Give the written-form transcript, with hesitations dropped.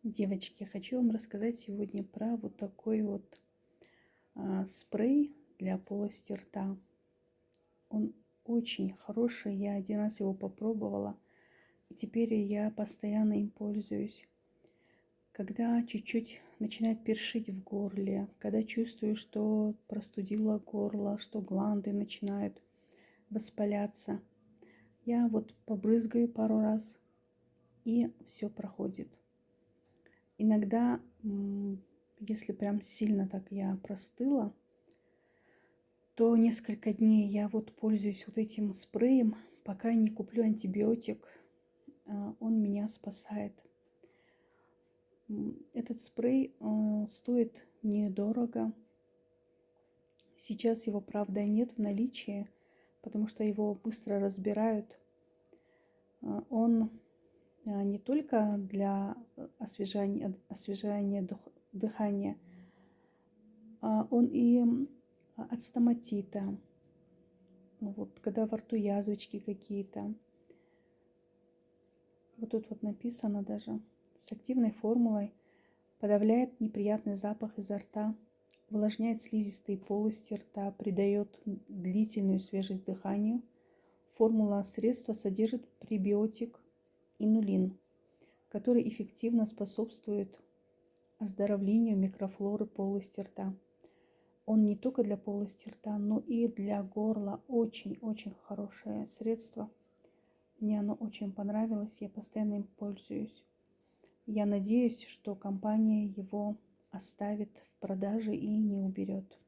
Девочки, хочу вам рассказать сегодня про вот такой вот спрей для полости рта. Он очень хороший, я один раз его попробовала, и теперь я постоянно им пользуюсь. Когда чуть-чуть начинает першить в горле, когда чувствую, что простудило горло, что гланды начинают воспаляться, я вот побрызгаю пару раз, и все проходит. Иногда, если прям сильно так я простыла, то несколько дней я вот пользуюсь вот этим спреем, пока не куплю антибиотик, он меня спасает. Этот спрей стоит недорого. Сейчас его, правда, нет в наличии, потому что его быстро разбирают. Он не только для освежания дыхания, он и от стоматита, вот когда во рту язвочки какие-то. Вот тут вот написано даже: с активной формулой подавляет неприятный запах изо рта, увлажняет слизистые полости рта, придает длительную свежесть дыханию. Формула средства содержит пребиотик инулин, который эффективно способствует оздоровлению микрофлоры полости рта. Он не только для полости рта, но и для горла. Очень-очень хорошее средство. Мне оно очень понравилось, я постоянно им пользуюсь. Я надеюсь, что компания его оставит в продаже и не уберет.